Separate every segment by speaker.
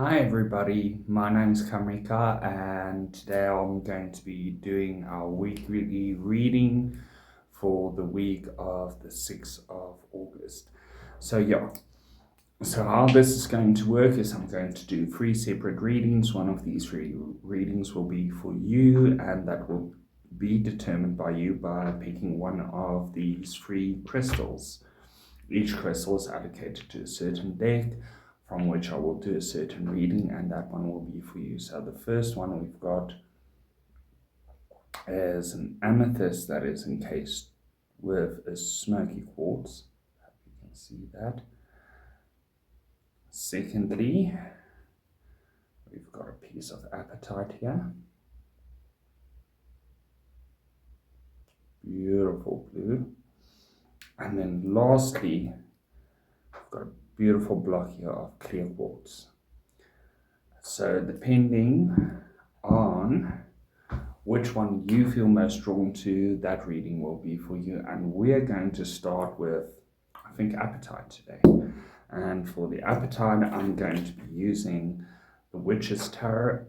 Speaker 1: Hi everybody, my name's Kamrika and today I'm going to be doing our weekly reading for the week of the 6th of August. So how this is going to work is I'm going to do 3 separate readings. One of these 3 readings will be for you, and that will be determined by you by picking one of these 3 crystals. Each crystal is allocated to a certain deck, from which I will do a certain reading, and that one will be for you. So the first one we've got is an amethyst that is encased with a smoky quartz. You can see that. Secondly, we've got a piece of apatite here. Beautiful blue. And then lastly, we've got a beautiful block here of clear quartz. So depending on which one you feel most drawn to, that reading will be for you. And we're going to start with, I think, apatite today. And for the apatite, I'm going to be using the Witch's Tarot.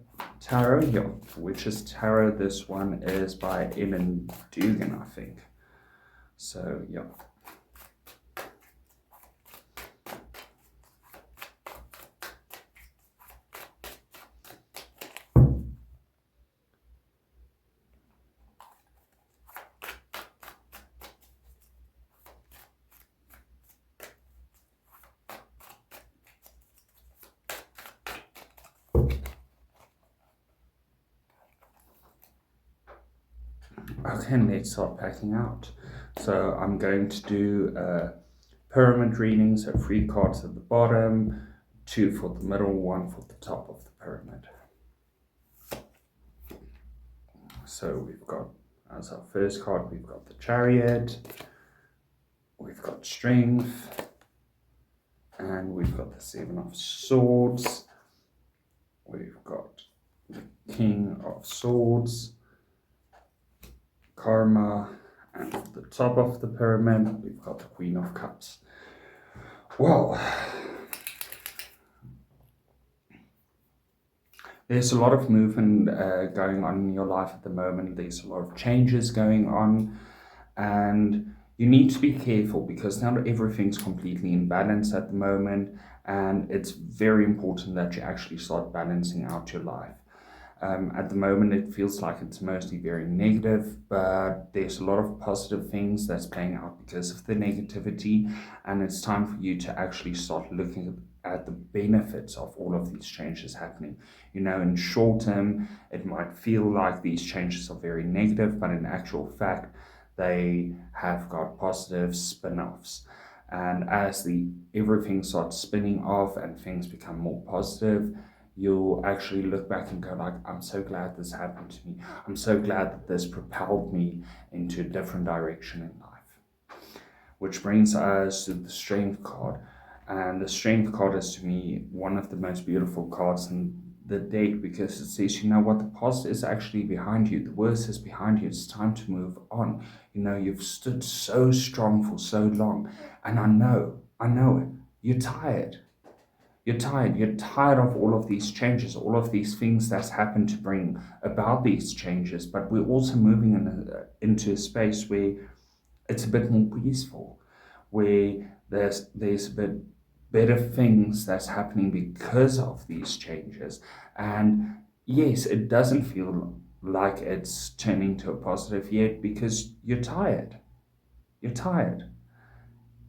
Speaker 1: The Witch's Tarot. This one is by Ellen Dugan, I think. So, yeah. Okay, let's start packing out. So I'm going to do a pyramid reading, so 3 cards at the bottom, 2 for the middle, 1 for the top of the pyramid. So we've got, as our first card, we've got the Chariot, we've got Strength, and we've got the 7 of Swords, we've got the King of Swords, Karma, and at the top of the pyramid, we've got the Queen of Cups. Well, there's a lot of movement going on in your life at the moment. There's a lot of changes going on, and you need to be careful because not everything's completely in balance at the moment, and it's very important that you actually start balancing out your life. At the moment, it feels like it's mostly very negative, but there's a lot of positive things that's playing out because of the negativity, and it's time for you to actually start looking at the benefits of all of these changes happening. You know, in short term, it might feel like these changes are very negative, but in actual fact, they have got positive spin-offs. And as everything starts spinning off and things become more positive, you'll actually look back and go like, I'm so glad this happened to me. I'm so glad that this propelled me into a different direction in life. Which brings us to the Strength card. And the Strength card is, to me, one of the most beautiful cards in the deck because it says, you know what, the past is actually behind you. The worst is behind you. It's time to move on. You know, you've stood so strong for so long. And I know it. You're tired. You're tired of all of these changes, all of these things that's happened to bring about these changes, but we're also moving into a space where it's a bit more peaceful, where there's a bit better things that's happening because of these changes. And yes, it doesn't feel like it's turning to a positive yet because you're tired. You're tired.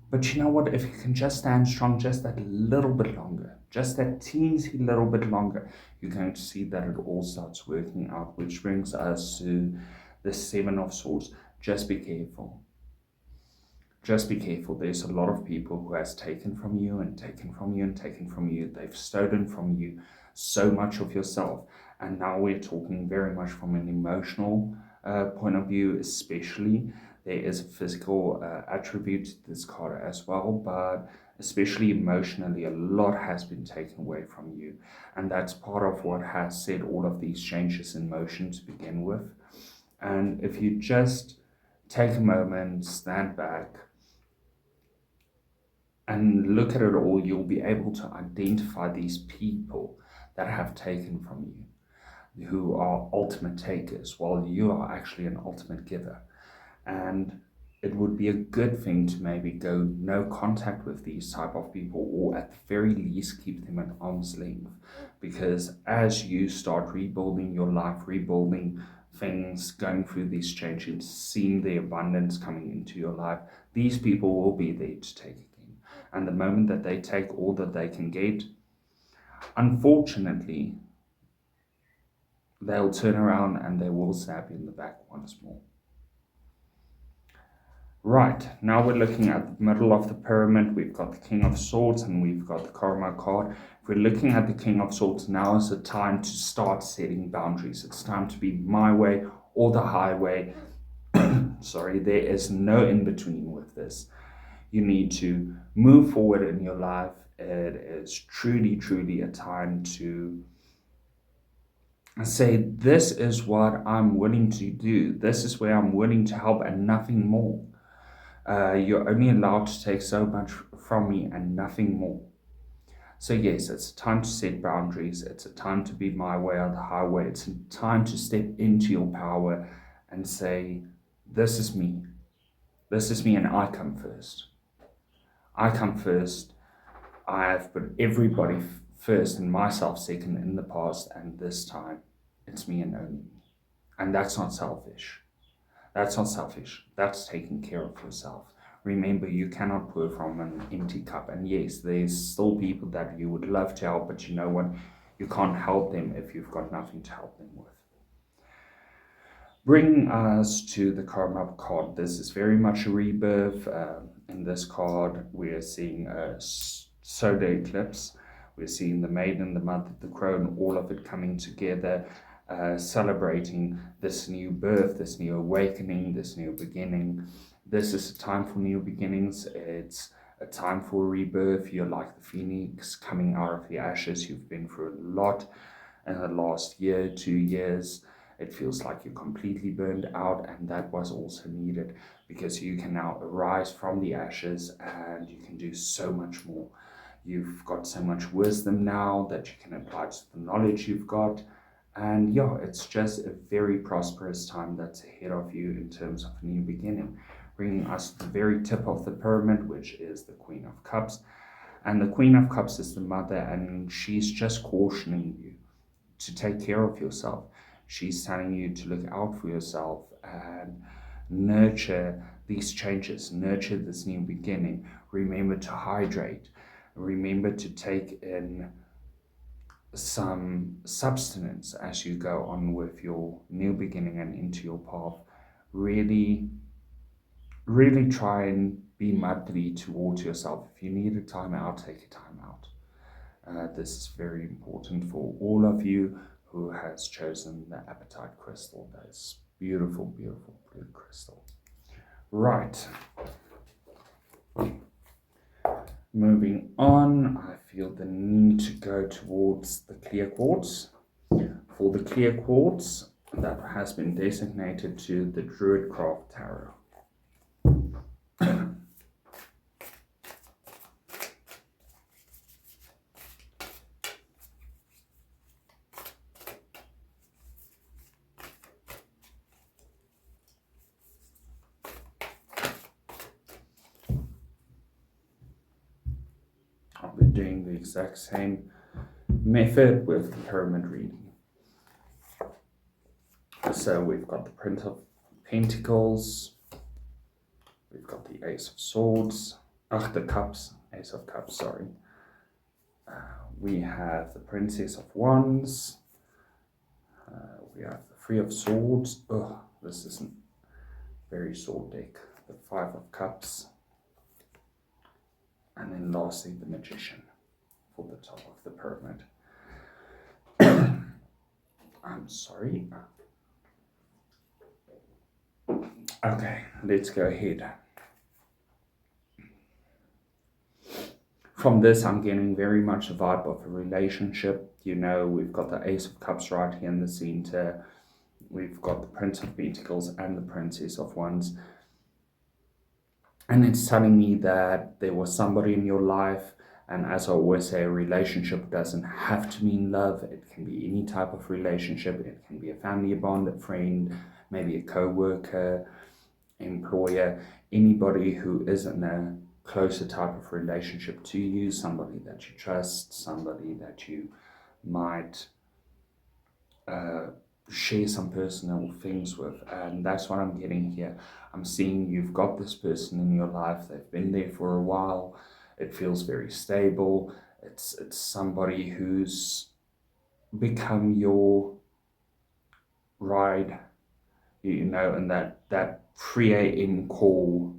Speaker 1: But you know what? If you can just stand strong just that little bit longer, just that teensy little bit longer, you're going to see that it all starts working out, which brings us to the 7 of Swords. Just be careful. Just be careful. There's a lot of people who has taken from you and taken from you and taken from you. They've stolen from you so much of yourself. And now we're talking very much from an emotional point of view, especially. There is a physical attribute to this card as well, but especially emotionally, a lot has been taken away from you. And that's part of what has set all of these changes in motion to begin with. And if you just take a moment, stand back, and look at it all, you'll be able to identify these people that have taken from you, who are ultimate takers, while you are actually an ultimate giver. And it would be a good thing to maybe go no contact with these type of people, or at the very least keep them at arm's length, because as you start rebuilding your life, rebuilding things, going through these changes, seeing the abundance coming into your life, these people will be there to take again. And the moment that they take all that they can get, unfortunately, they'll turn around and they will stab you in the back once more. Right, now we're looking at the middle of the pyramid. We've got the King of Swords and we've got the Karma card. If we're looking at the King of Swords, now is the time to start setting boundaries. It's time to be my way or the highway. Sorry, there is no in between with this. You need to move forward in your life. It is truly, truly a time to say, this is what I'm willing to do. This is where I'm willing to help and nothing more. You're only allowed to take so much from me and nothing more. So yes, it's a time to set boundaries. It's a time to be my way or the highway. It's a time to step into your power and say, this is me. This is me and I come first. I come first. I have put everybody first and myself second in the past, and this time it's me and only me. And that's not selfish. That's not selfish. That's taking care of yourself. Remember, you cannot pour from an empty cup. And yes, there's still people that you would love to help, but you know what? You can't help them if you've got nothing to help them with. Bringing us to the Karma card. This is very much a rebirth. In this card, we're seeing a solar eclipse. We're seeing the maiden, the month of the crone, all of it coming together. Celebrating this new birth, this new awakening, this new beginning. This is a time for new beginnings. It's a time for rebirth. You're like the phoenix coming out of the ashes. You've been through a lot in the last year, 2 years. It feels like you're completely burned out, and that was also needed, because you can now arise from the ashes and you can do so much more. You've got so much wisdom now that you can apply to the knowledge you've got. And yeah, it's just a very prosperous time that's ahead of you in terms of a new beginning, bringing us to the very tip of the pyramid, which is the Queen of Cups. And the Queen of Cups is the mother, and she's just cautioning you to take care of yourself. She's telling you to look out for yourself and nurture these changes, nurture this new beginning. Remember to hydrate. Remember to take in some substance as you go on with your new beginning and into your path. Really try and be motherly towards yourself. If you need a time out, take a time out. This is very important for all of you who has chosen the Appetite crystal. That is beautiful, beautiful blue crystal. Right. Moving on, I feel the need to go towards the clear quartz. For the clear quartz, that has been designated to the Druid Craft Tarot. I'll be doing the exact same method with the pyramid reading. So we've got the Prince of Pentacles, we've got the Ace of Swords, Ace of Cups, sorry. We have the Princess of Wands, we have the Three of Swords, this isn't very sword deck, the Five of Cups, and then lastly the Magician for the top of the pyramid. I'm sorry. Okay, let's go ahead. From this, I'm getting very much a vibe of a relationship. You know, we've got the Ace of Cups right here in the center. We've got the Prince of Pentacles and the Princess of Wands. And it's telling me that there was somebody in your life And as I always say, a relationship doesn't have to mean love. It can be any type of relationship. It can be a family bond, a friend, maybe a co-worker, employer, anybody who is in a closer type of relationship to you, somebody that you trust, somebody that you might uh, share some personal things with. And that's what I'm getting here. I'm seeing you've got this person in your life, they've been there for a while, it feels very stable. It's somebody who's become your ride, and that 3 a.m. call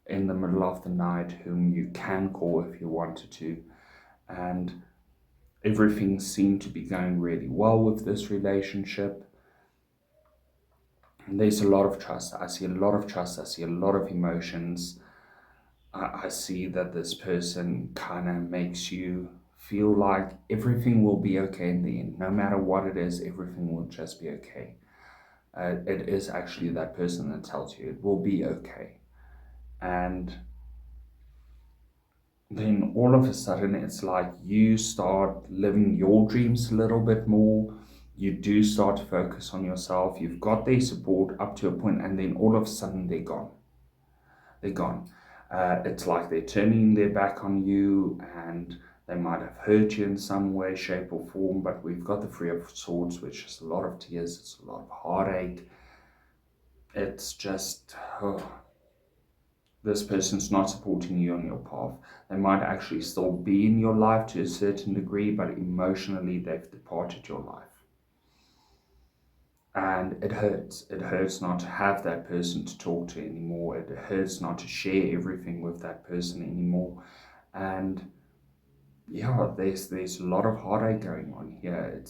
Speaker 1: in the middle of the night, whom you can call if you wanted to. And everything seemed to be going really well with this relationship. And there's a lot of trust. I see a lot of trust. I see a lot of emotions. I see that this person kind of makes you feel like everything will be okay in the end. No matter what it is, everything will just be okay. It is actually that person that tells you it will be okay. And then all of a sudden, it's like you start living your dreams a little bit more. You do start to focus on yourself. You've got their support up to a point, and then all of a sudden, they're gone. They're gone. It's like they're turning their back on you, and they might have hurt you in some way, shape, or form. But we've got the Three of Swords, which is a lot of tears, it's a lot of heartache. It's just, this person's not supporting you on your path. They might actually still be in your life to a certain degree, but emotionally they've departed your life. And it hurts. It hurts not to have that person to talk to anymore. It hurts not to share everything with that person anymore. And yeah, there's a lot of heartache going on here.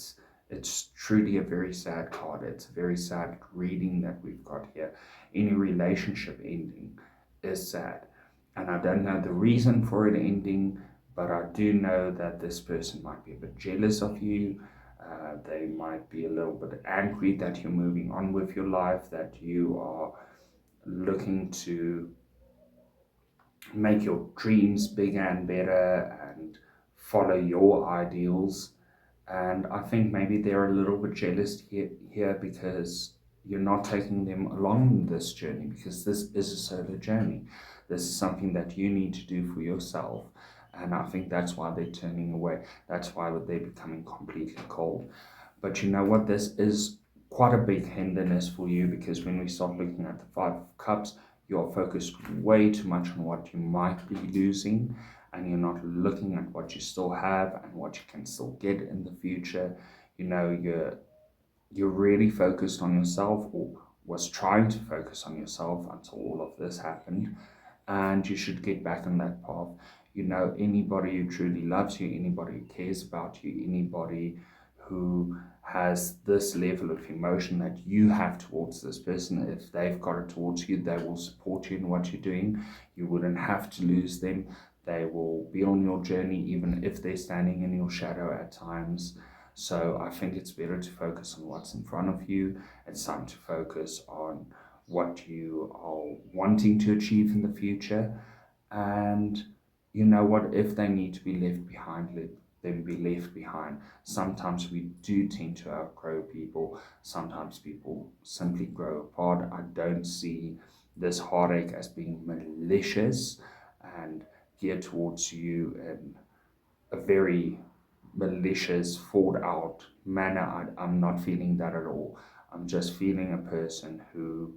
Speaker 1: It's truly a very sad card. It's a very sad reading that we've got here. Any relationship ending is sad. And I don't know the reason for it ending, but I do know that this person might be a bit jealous of you. They might be a little bit angry that you're moving on with your life, that you are looking to make your dreams bigger and better and follow your ideals. And I think maybe they're a little bit jealous here because you're not taking them along this journey, because this is a solo journey. This is something that you need to do for yourself. And I think that's why they're turning away. That's why they're becoming completely cold. But you know what? This is quite a big hindrance for you, because when we start looking at the Five of Cups, you're focused way too much on what you might be losing, and you're not looking at what you still have and what you can still get in the future. You're really focused on yourself, or was trying to focus on yourself until all of this happened. And you should get back on that path. Anybody who truly loves you, anybody who cares about you, anybody who has this level of emotion that you have towards this person, if they've got it towards you, they will support you in what you're doing. You wouldn't have to lose them. They will be on your journey, even if they're standing in your shadow at times. So I think it's better to focus on what's in front of you. It's time to focus on what you are wanting to achieve in the future. And you know what? If they need to be left behind, let them be left behind. Sometimes we do tend to outgrow people. Sometimes people simply grow apart. I don't see this heartache as being malicious and geared towards you in a very malicious, thought out manner. I'm not feeling that at all. I'm just feeling a person who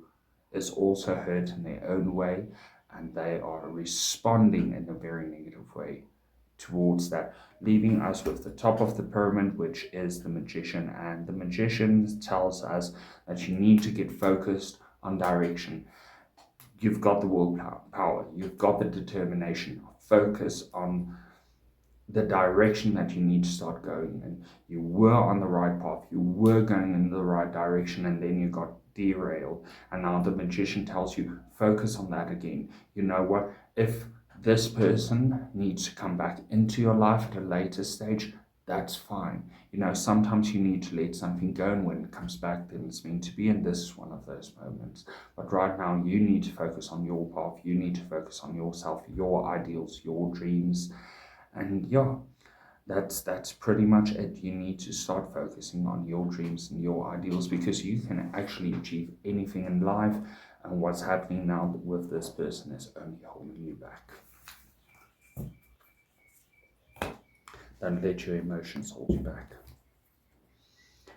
Speaker 1: is also hurt in their own way, and they are responding in a very negative way towards that, leaving us with the top of the pyramid, which is the Magician. And the Magician tells us that you need to get focused on direction. You've got the willpower, you've got the determination. Focus on the direction that you need to start going in. You were on the right path, you were going in the right direction, and then you got derailed. And now the Magician tells you, focus on that again. You know what? If this person needs to come back into your life at a later stage, that's fine. Sometimes you need to let something go, and when it comes back, then it's meant to be, and this is one of those moments. But right now, you need to focus on your path. You need to focus on yourself, your ideals, your dreams, And yeah, that's pretty much it. You need to start focusing on your dreams and your ideals, because you can actually achieve anything in life. And what's happening now with this person is only holding you back. Don't let your emotions hold you back.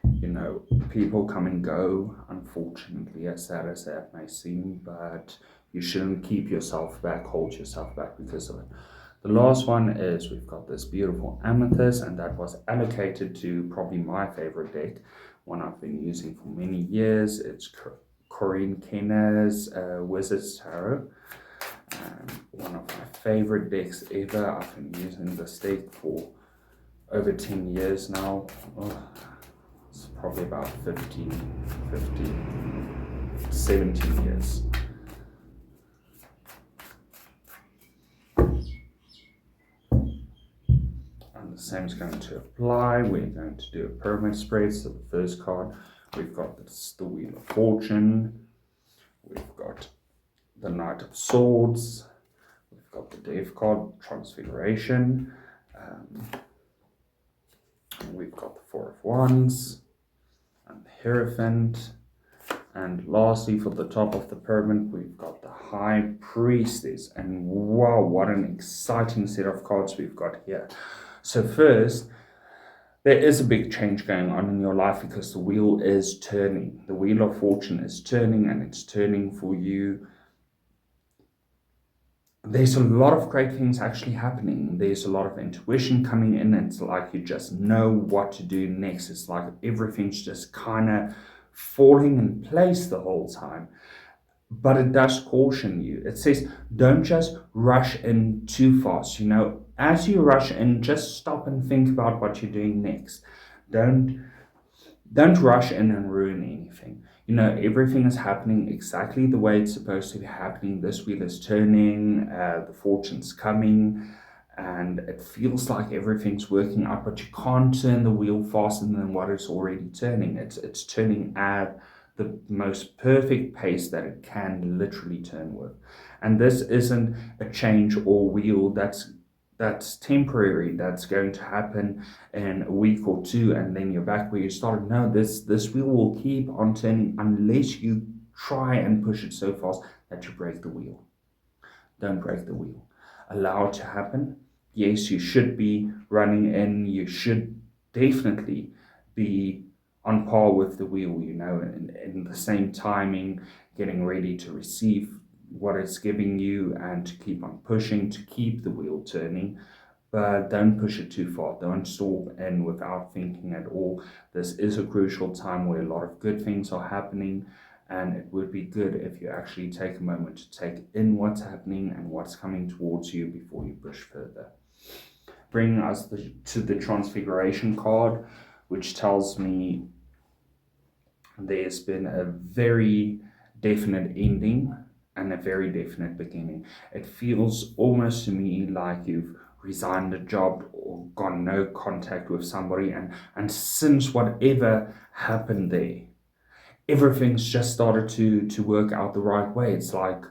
Speaker 1: You know, people come and go, unfortunately, as sad as that may seem, but you shouldn't keep yourself back, hold yourself back because of it. The last one is we've got this beautiful amethyst, and that was allocated to probably my favorite deck, one I've been using for many years. It's Corinne Kenner's Wizard's Tarot. One of my favorite decks ever. I've been using this deck for over 10 years now. It's probably about 17 years. And the same is going to apply. We're going to do a pyramid spread. So the first card, we've got the Wheel of Fortune. We've got the Knight of Swords. We've got the Death card, Transfiguration. We've got the Four of Wands and the Hierophant. And lastly, for the top of the pyramid, we've got the High Priestess. And wow, what an exciting set of cards we've got here. So first, there is a big change going on in your life because the wheel is turning. The Wheel of Fortune is turning, and it's turning for you. There's a lot of great things actually happening. There's a lot of intuition coming in. It's like you just know what to do next. It's like everything's just kind of falling in place the whole time. But it does caution you. It says, don't just rush in too fast. You know, as you rush in, just stop and think about what you're doing next. Don't rush in and ruin anything. You know, everything is happening exactly the way it's supposed to be happening. This wheel is turning, the fortune's coming, and it feels like everything's working out, but you can't turn the wheel faster than what it's already turning. It's turning at the most perfect pace that it can literally turn with. And this isn't a change or wheel that's temporary, that's going to happen in a week or two and then you're back where you started. No, this wheel will keep on turning unless you try and push it so fast that you break the wheel. Don't break the wheel. Allow it to happen. Yes, you should be running in. You should definitely be on par with the wheel, you know, in the same timing, getting ready to receive what it's giving you and to keep on pushing to keep the wheel turning. But don't push it too far. Don't stop in without thinking at all. This is a crucial time where a lot of good things are happening, and it would be good if you actually take a moment to take in what's happening and what's coming towards you before you push further. Bringing us to the Transfiguration card, which tells me there's been a very definite ending and a very definite beginning. It feels almost to me like you've resigned a job or gone no contact with somebody, and since whatever happened there, everything's just started to work out the right way. It's like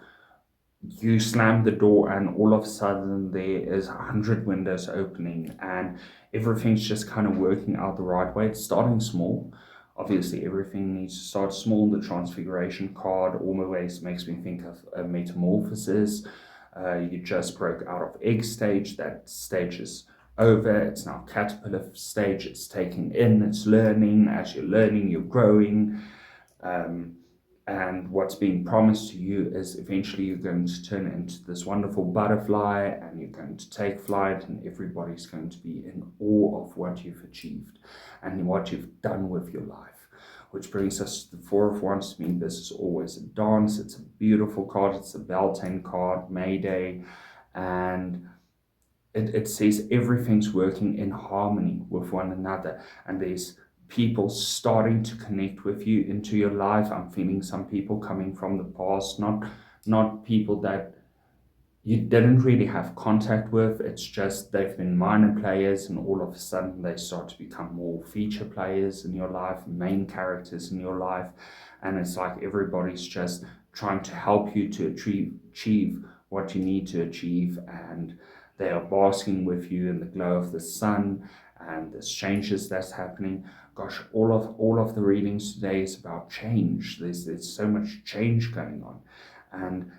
Speaker 1: you slam the door and all of a sudden there is 100 windows opening and everything's just kind of working out the right way. It's starting small. Obviously, everything needs to start small. The Transfiguration card always makes me think of a metamorphosis. You just broke out of egg stage. That stage is over. It's now caterpillar stage. It's taking in, it's learning. As you're learning, you're growing. And what's being promised to you is eventually you're going to turn into this wonderful butterfly and you're going to take flight, and everybody's going to be in awe of what you've achieved and what you've done with your life. Which brings us to the Four of Wands. To me, this is always a dance. It's a beautiful card. It's a Beltane card, Mayday, and it says everything's working in harmony with one another, and there's people starting to connect with you into your life. I'm feeling some people coming from the past, not people that you didn't really have contact with. It's just they've been minor players and all of a sudden they start to become more feature players in your life, main characters in your life. And it's like everybody's just trying to help you to achieve what you need to achieve. And They are basking with you in the glow of the sun and the changes that's happening. Gosh, all of the readings today is about change. There's so much change going on, and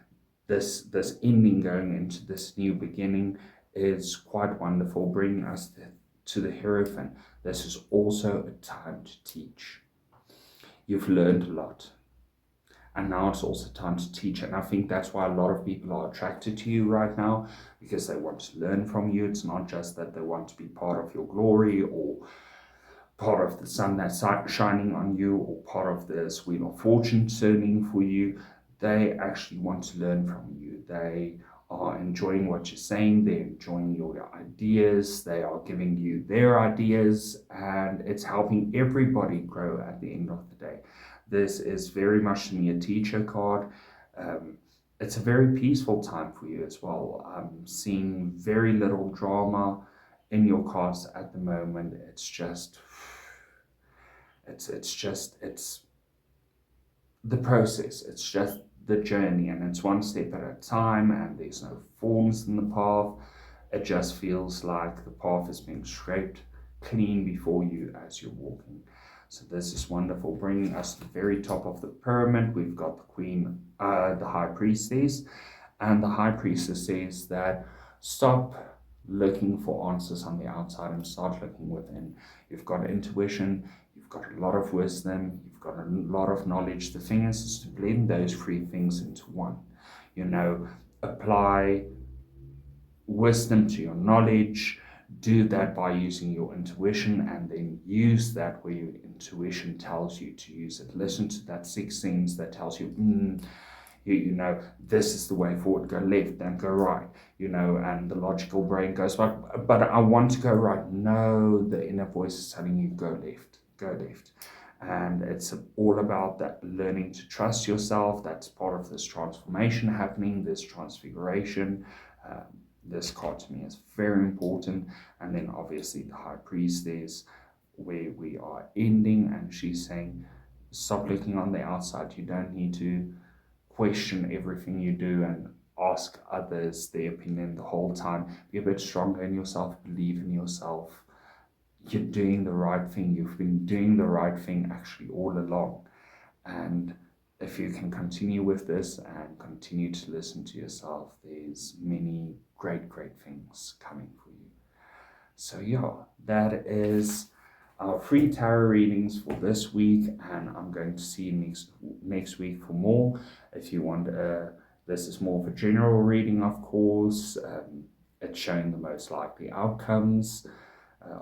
Speaker 1: this ending going into this new beginning is quite wonderful, bringing us to the Hierophant. This is also a time to teach. You've learned a lot, and now it's also time to teach. And I think that's why a lot of people are attracted to you right now, because they want to learn from you. It's not just that they want to be part of your glory or part of the sun that's shining on you or part of this wheel of fortune turning for you. They actually want to learn from you. They are enjoying what you're saying. They're enjoying your ideas. They are giving you their ideas, and it's helping everybody grow at the end of the day. This is very much to me a teacher card. It's a very peaceful time for you as well. I'm seeing very little drama in your cards at the moment. It's the process. It's just the journey, and it's one step at a time, and there's no forms in the path. It just feels like the path is being scraped clean before you as you're walking. So this is wonderful, bringing us to the very top of the pyramid. We've got the Queen, the High Priestess, and the High Priestess says that stop looking for answers on the outside and start looking within. You've got intuition, you've got a lot of wisdom, you've got a lot of knowledge. The thing is to blend those three things into one. Apply wisdom to your knowledge, do that by using your intuition, and then use that where your intuition tells you to use it. Listen to that sixth sense that tells you, this is the way forward, go left, then go right, and the logical brain goes, but I want to go right. No, the inner voice is telling you, go left. And it's all about that learning to trust yourself. That's part of this transformation happening, this transfiguration. This card to me is very important. And then obviously the High Priestess, where we are ending, and she's saying, stop looking on the outside. You don't need to question everything you do and ask others their opinion the whole time. Be a bit stronger in yourself, believe in yourself. You're doing the right thing. You've been doing the right thing actually all along. And if you can continue with this and continue to listen to yourself, there's many great things coming for you. So yeah, that is our free tarot readings for this week, and I'm going to see you next week for more. If you want, this is more of a general reading, of course. It's showing the most likely outcomes.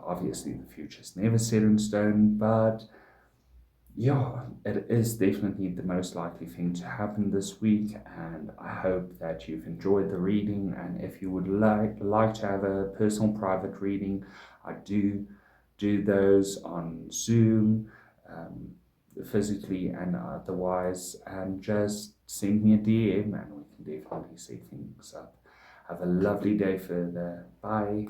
Speaker 1: Obviously, the future's never set in stone, but yeah, it is definitely the most likely thing to happen this week, and I hope that you've enjoyed the reading. And if you would like to have a personal private reading, I do those on Zoom, physically and otherwise, and just send me a DM and we can definitely set things up. Have a lovely day further. Bye.